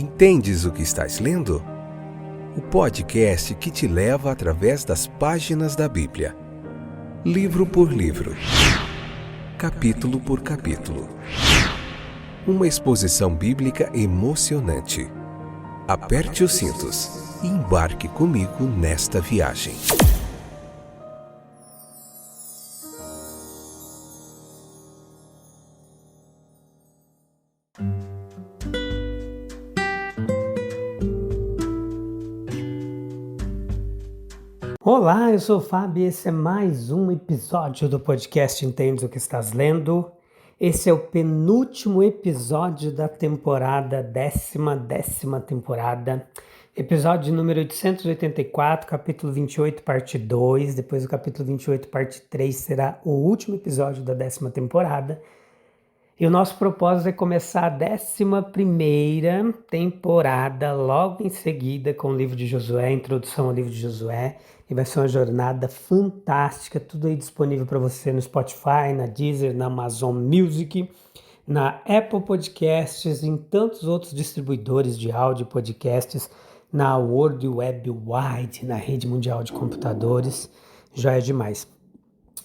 Entendes o que estás lendo? O podcast que te leva através das páginas da Bíblia, livro por livro, capítulo por capítulo. Uma exposição bíblica emocionante. Aperte os cintos e embarque comigo nesta viagem. Olá, eu sou o Fábio e esse é mais um episódio do podcast Entendes o que estás lendo. Esse é o penúltimo episódio da temporada, décima temporada. Episódio número 884, capítulo 28, parte 2. Depois do capítulo 28, parte 3, será o último episódio da 10ª temporada. E o nosso propósito é começar a 11ª temporada logo em seguida com o livro de Josué, a introdução ao livro de Josué. E vai ser uma jornada fantástica, tudo aí disponível para você no Spotify, na Deezer, na Amazon Music, na Apple Podcasts, em tantos outros distribuidores de áudio e podcasts, na World Web Wide, na rede mundial de computadores. Já é demais.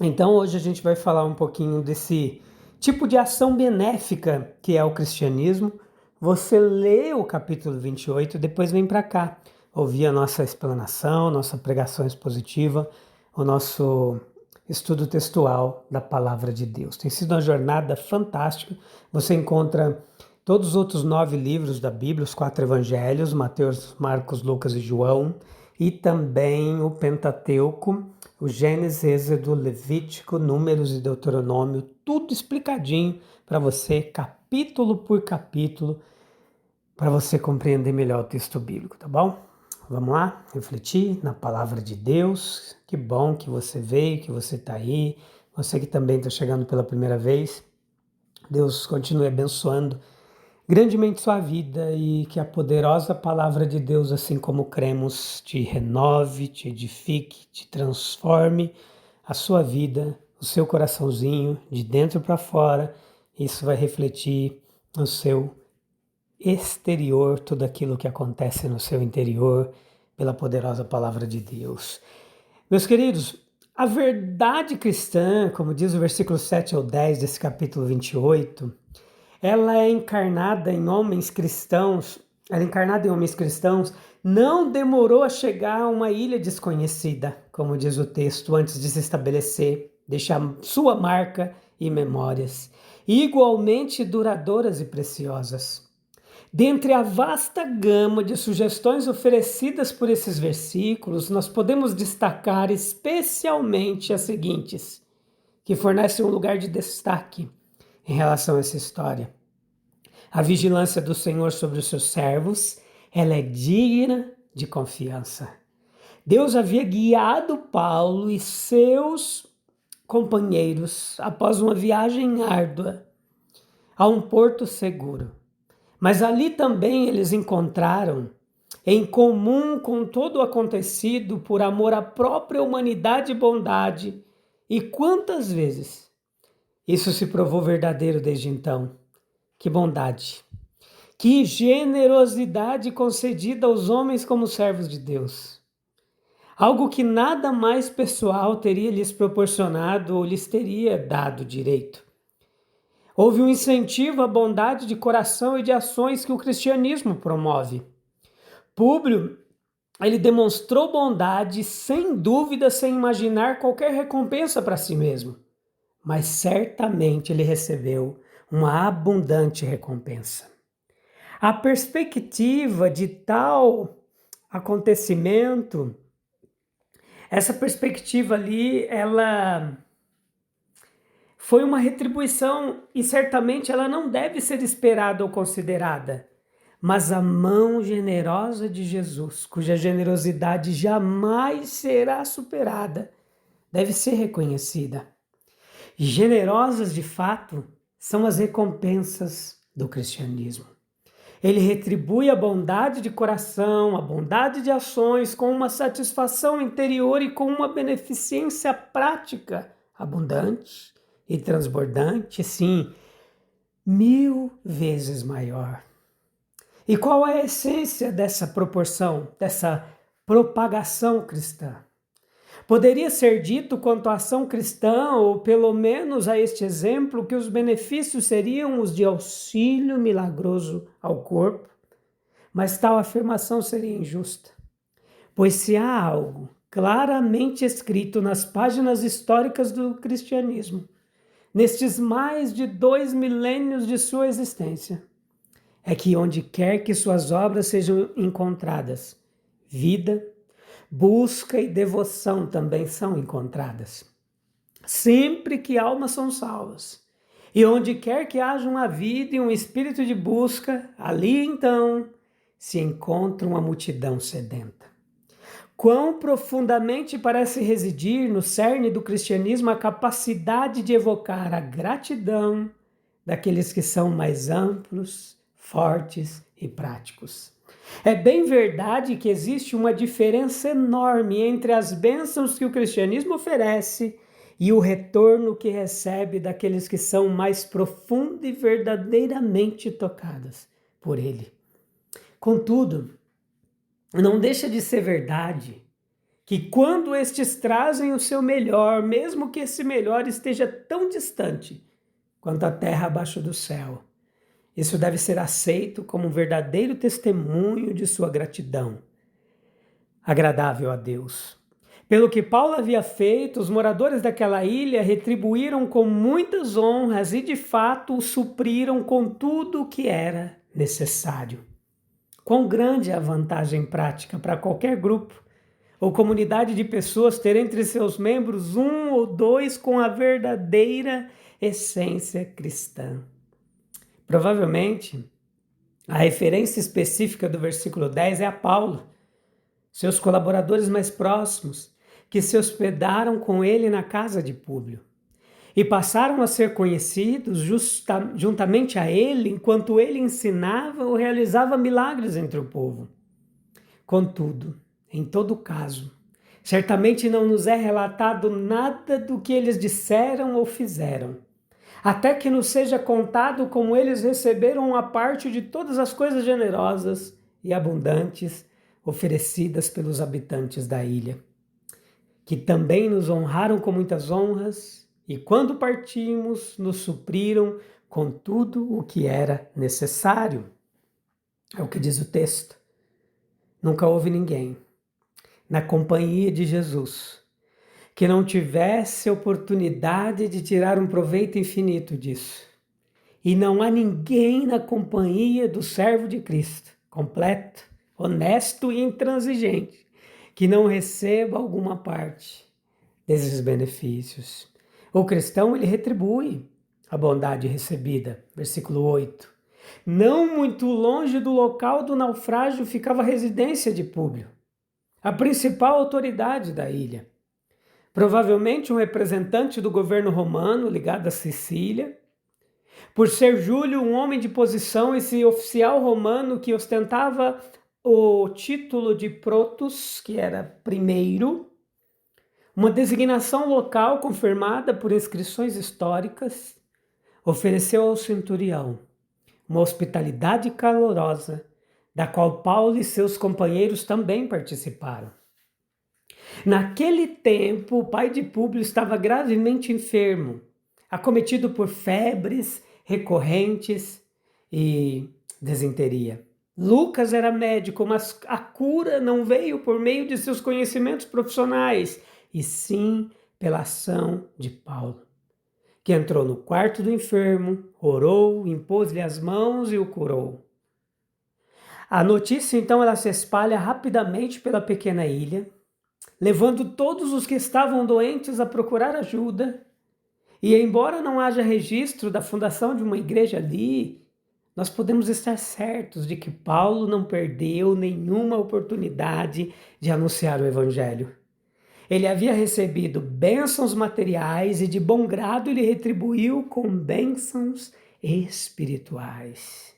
Então hoje a gente vai falar um pouquinho desse tipo de ação benéfica que é o cristianismo. Você lê o capítulo 28 e depois vem para cá ouvir a nossa explanação, nossa pregação expositiva, o nosso estudo textual da Palavra de Deus. Tem sido uma jornada fantástica. Você encontra todos os outros 9 livros da Bíblia, os 4 evangelhos, Mateus, Marcos, Lucas e João, e também o Pentateuco, o Gênesis, Êxodo, Levítico, Números e Deuteronômio, tudo explicadinho para você, capítulo por capítulo, para você compreender melhor o texto bíblico, tá bom? Vamos lá, refletir na palavra de Deus. Que bom que você veio, que você está aí. Você que também está chegando pela primeira vez. Deus continue abençoando grandemente sua vida e que a poderosa palavra de Deus, assim como cremos, te renove, te edifique, te transforme a sua vida, o seu coraçãozinho, de dentro para fora. Isso vai refletir no seu exterior, tudo aquilo que acontece no seu interior, pela poderosa palavra de Deus. Meus queridos, a verdade cristã, como diz o versículo 7 ao 10 desse capítulo 28, ela é encarnada em homens cristãos, não demorou a chegar a uma ilha desconhecida, como diz o texto, antes de se estabelecer, deixar sua marca e memórias, igualmente duradouras e preciosas. Dentre a vasta gama de sugestões oferecidas por esses versículos, nós podemos destacar especialmente as seguintes, que fornecem um lugar de destaque em relação a essa história. A vigilância do Senhor sobre os seus servos, ela é digna de confiança. Deus havia guiado Paulo e seus companheiros após uma viagem árdua a um porto seguro. Mas ali também eles encontraram, em comum com todo o acontecido, por amor à própria humanidade e bondade, e quantas vezes isso se provou verdadeiro desde então. Que bondade, que generosidade concedida aos homens como servos de Deus. Algo que nada mais pessoal teria lhes proporcionado ou lhes teria dado direito. Houve um incentivo à bondade de coração e de ações que o cristianismo promove. Públio, ele demonstrou bondade sem dúvida, sem imaginar qualquer recompensa para si mesmo. Mas certamente ele recebeu uma abundante recompensa. A perspectiva de tal acontecimento, essa perspectiva ali, ela foi uma retribuição e certamente ela não deve ser esperada ou considerada. Mas a mão generosa de Jesus, cuja generosidade jamais será superada, deve ser reconhecida. Generosas de fato são as recompensas do cristianismo. Ele retribui a bondade de coração, a bondade de ações com uma satisfação interior e com uma beneficência prática abundante e transbordante, sim, 1000 vezes maior. E qual é a essência dessa proporção, dessa propagação cristã? Poderia ser dito quanto à ação cristã, ou pelo menos a este exemplo, que os benefícios seriam os de auxílio milagroso ao corpo, mas tal afirmação seria injusta, pois se há algo claramente escrito nas páginas históricas do cristianismo, nestes mais de 2 milênios de sua existência, é que onde quer que suas obras sejam encontradas, vida, busca e devoção também são encontradas. Sempre que almas são salvas, e onde quer que haja uma vida e um espírito de busca, ali então se encontra uma multidão sedenta. Quão profundamente parece residir no cerne do cristianismo a capacidade de evocar a gratidão daqueles que são mais amplos, fortes e práticos. É bem verdade que existe uma diferença enorme entre as bênçãos que o cristianismo oferece e o retorno que recebe daqueles que são mais profundo e verdadeiramente tocados por ele. Contudo, não deixa de ser verdade que quando estes trazem o seu melhor, mesmo que esse melhor esteja tão distante quanto a terra abaixo do céu, isso deve ser aceito como um verdadeiro testemunho de sua gratidão, agradável a Deus. Pelo que Paulo havia feito, os moradores daquela ilha retribuíram com muitas honras e, de fato, o supriram com tudo o que era necessário. Quão grande é a vantagem prática para qualquer grupo ou comunidade de pessoas ter entre seus membros um ou dois com a verdadeira essência cristã. Provavelmente, a referência específica do versículo 10 é a Paulo, seus colaboradores mais próximos, que se hospedaram com ele na casa de Públio e passaram a ser conhecidos juntamente a ele enquanto ele ensinava ou realizava milagres entre o povo. Contudo, em todo caso, certamente não nos é relatado nada do que eles disseram ou fizeram, até que nos seja contado como eles receberam a parte de todas as coisas generosas e abundantes oferecidas pelos habitantes da ilha, que também nos honraram com muitas honras e, quando partimos, nos supriram com tudo o que era necessário. É o que diz o texto. Nunca houve ninguém na companhia de Jesus que não tivesse oportunidade de tirar um proveito infinito disso. E não há ninguém na companhia do servo de Cristo, completo, honesto e intransigente, que não receba alguma parte desses benefícios. O cristão, ele retribui a bondade recebida. Versículo 8. Não muito longe do local do naufrágio ficava a residência de Públio, a principal autoridade da ilha. Provavelmente um representante do governo romano ligado à Sicília. Por ser Júlio um homem de posição, esse oficial romano que ostentava o título de protos, que era primeiro, uma designação local confirmada por inscrições históricas, ofereceu ao centurião uma hospitalidade calorosa, da qual Paulo e seus companheiros também participaram. Naquele tempo, o pai de Públio estava gravemente enfermo, acometido por febres recorrentes e desinteria. Lucas era médico, mas a cura não veio por meio de seus conhecimentos profissionais, e sim pela ação de Paulo, que entrou no quarto do enfermo, orou, impôs-lhe as mãos e o curou. A notícia, então, ela se espalha rapidamente pela pequena ilha, levando todos os que estavam doentes a procurar ajuda. E embora não haja registro da fundação de uma igreja ali, nós podemos estar certos de que Paulo não perdeu nenhuma oportunidade de anunciar o evangelho. Ele havia recebido bênçãos materiais e de bom grado ele retribuiu com bênçãos espirituais.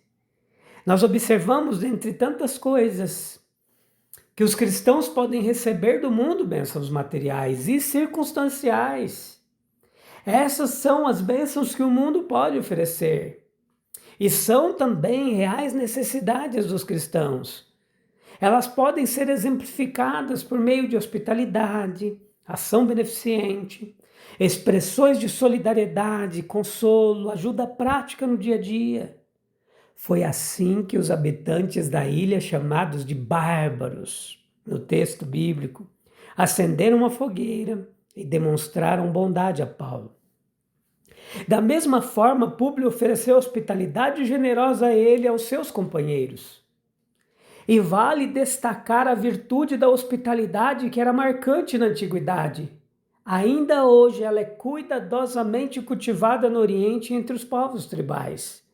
Nós observamos, dentre tantas coisas, que os cristãos podem receber do mundo bênçãos materiais e circunstanciais. Essas são as bênçãos que o mundo pode oferecer. e são também reais necessidades dos cristãos. Elas podem ser exemplificadas por meio de hospitalidade, ação beneficente, expressões de solidariedade, consolo, ajuda prática no dia a dia. Foi assim que os habitantes da ilha, chamados de bárbaros, no texto bíblico, acenderam uma fogueira e demonstraram bondade a Paulo. Da mesma forma, Públio ofereceu hospitalidade generosa a ele e aos seus companheiros. E vale destacar a virtude da hospitalidade que era marcante na antiguidade. Ainda hoje ela é cuidadosamente cultivada no Oriente entre os povos tribais.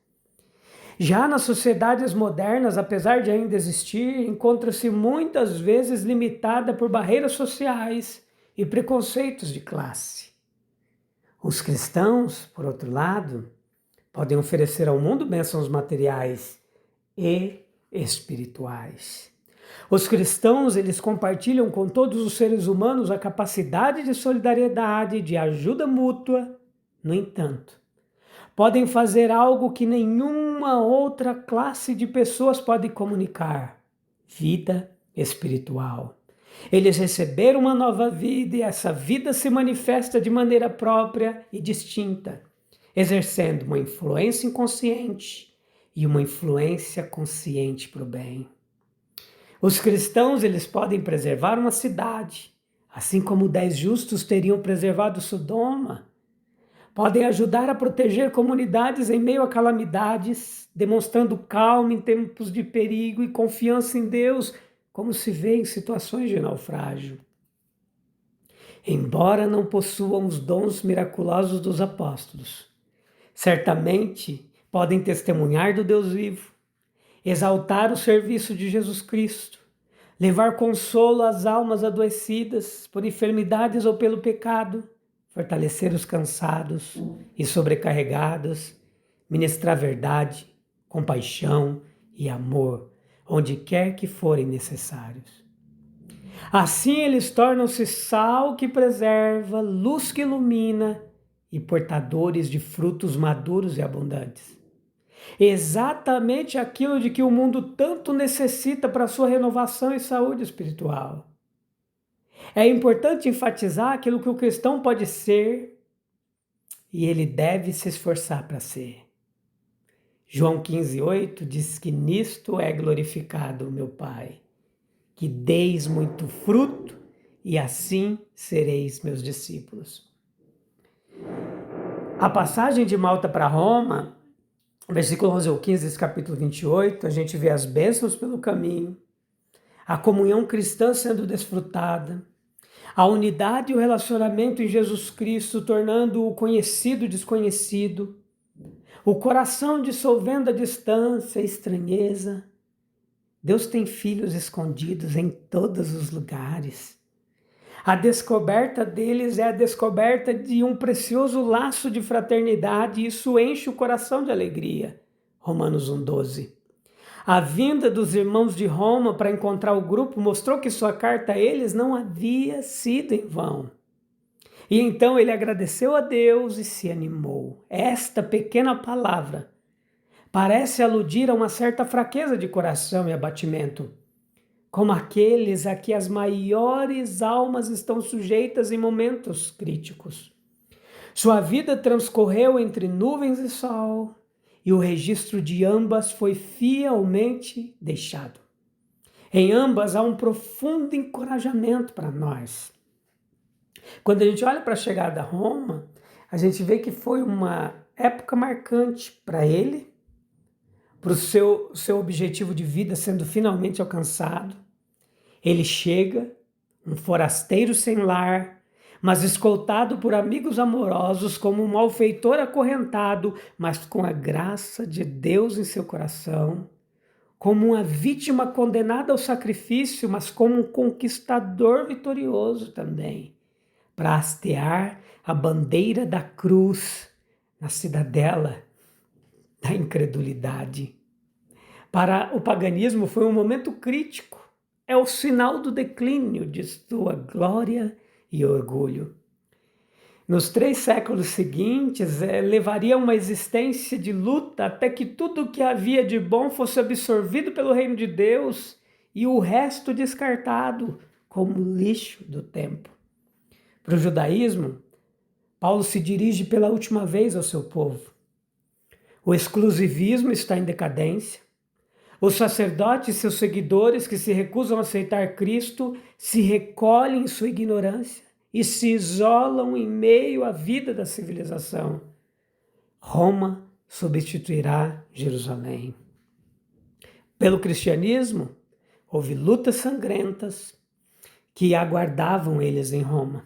Já nas sociedades modernas, apesar de ainda existir, encontra-se muitas vezes limitada por barreiras sociais e preconceitos de classe. Os cristãos, por outro lado, podem oferecer ao mundo bênçãos materiais e espirituais. Os cristãos, eles compartilham com todos os seres humanos a capacidade de solidariedade, de ajuda mútua. No entanto, podem fazer algo que nenhuma outra classe de pessoas pode comunicar: vida espiritual. Eles receberam uma nova vida e essa vida se manifesta de maneira própria e distinta, exercendo uma influência inconsciente e uma influência consciente para o bem. Os cristãos, eles podem preservar uma cidade, assim como 10 justos teriam preservado Sodoma. Podem ajudar a proteger comunidades em meio a calamidades, demonstrando calma em tempos de perigo e confiança em Deus, como se vê em situações de naufrágio. Embora não possuam os dons miraculosos dos apóstolos, certamente podem testemunhar do Deus vivo, exaltar o serviço de Jesus Cristo, levar consolo às almas adoecidas por enfermidades ou pelo pecado, fortalecer os cansados e sobrecarregados, ministrar verdade, compaixão e amor, onde quer que forem necessários. Assim eles tornam-se sal que preserva, luz que ilumina e portadores de frutos maduros e abundantes. Exatamente aquilo de que o mundo tanto necessita para sua renovação e saúde espiritual. É importante enfatizar aquilo que o cristão pode ser e ele deve se esforçar para ser. João 15,8 diz que nisto é glorificado o meu Pai, que deis muito fruto e assim sereis meus discípulos. A passagem de Malta para Roma, versículo 11 ou 15 desse capítulo 28, a gente vê as bênçãos pelo caminho, a comunhão cristã sendo desfrutada, a unidade e o relacionamento em Jesus Cristo tornando o conhecido desconhecido, o coração dissolvendo a distância, a estranheza. Deus tem filhos escondidos em todos os lugares. A descoberta deles é a descoberta de um precioso laço de fraternidade e isso enche o coração de alegria. Romanos 1,12. A vinda dos irmãos de Roma para encontrar o grupo mostrou que sua carta a eles não havia sido em vão. E então ele agradeceu a Deus e se animou. Esta pequena palavra parece aludir a uma certa fraqueza de coração e abatimento, como aqueles a que as maiores almas estão sujeitas em momentos críticos. Sua vida transcorreu entre nuvens e sol, e o registro de ambas foi fielmente deixado. Em ambas há um profundo encorajamento para nós. Quando a gente olha para a chegada a Roma, a gente vê que foi uma época marcante para ele, para o seu objetivo de vida sendo finalmente alcançado. Ele chega, um forasteiro sem lar, mas escoltado por amigos amorosos como um malfeitor acorrentado, mas com a graça de Deus em seu coração, como uma vítima condenada ao sacrifício, mas como um conquistador vitorioso também, para hastear a bandeira da cruz na cidadela da incredulidade. Para o paganismo foi um momento crítico, é o sinal do declínio de sua glória e orgulho. nos 3 séculos seguintes, levaria a uma existência de luta até que tudo o que havia de bom fosse absorvido pelo reino de Deus e o resto descartado como lixo do tempo. Para o judaísmo, Paulo se dirige pela última vez ao seu povo. O exclusivismo está em decadência. Os sacerdotes e seus seguidores que se recusam a aceitar Cristo se recolhem em sua ignorância e se isolam em meio à vida da civilização. Roma substituirá Jerusalém. Pelo cristianismo, houve lutas sangrentas que aguardavam eles em Roma.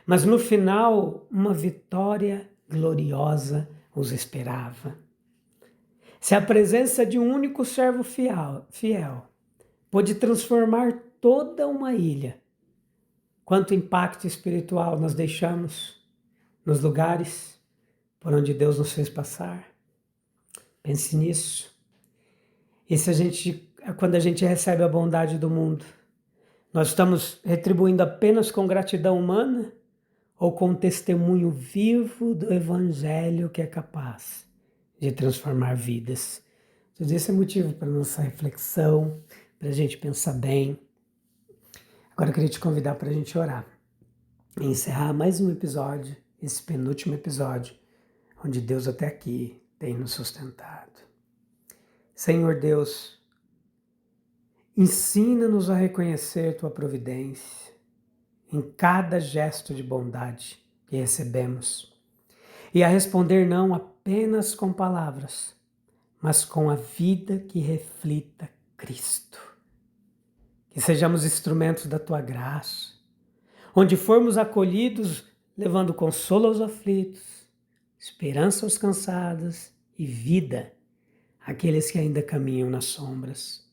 Mas no final, uma vitória gloriosa os esperava. Se a presença de um único servo fiel pôde transformar toda uma ilha, quanto impacto espiritual nós deixamos nos lugares por onde Deus nos fez passar? Pense nisso. E quando a gente recebe a bondade do mundo, nós estamos retribuindo apenas com gratidão humana ou com testemunho vivo do Evangelho que é capaz de transformar vidas? Tudo isso é motivo para nossa reflexão, para a gente pensar bem. Agora eu queria te convidar para a gente orar e encerrar mais um episódio, esse penúltimo episódio, onde Deus até aqui tem nos sustentado. Senhor Deus, ensina-nos a reconhecer Tua providência em cada gesto de bondade que recebemos e a responder não apenas com palavras, mas com a vida que reflita Cristo. Que sejamos instrumentos da Tua graça, onde formos acolhidos, levando consolo aos aflitos, esperança aos cansados e vida àqueles que ainda caminham nas sombras.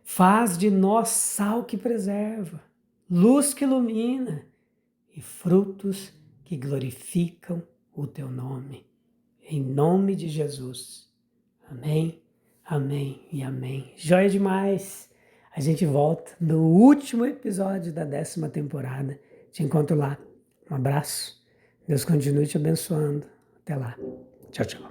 Faz de nós sal que preserva, luz que ilumina e frutos que glorificam o Teu nome. Em nome de Jesus. Amém, amém e amém. Joia demais! A gente volta no último episódio da 10ª temporada. Te encontro lá. Um abraço. Deus continue te abençoando. Até lá. Tchau, tchau.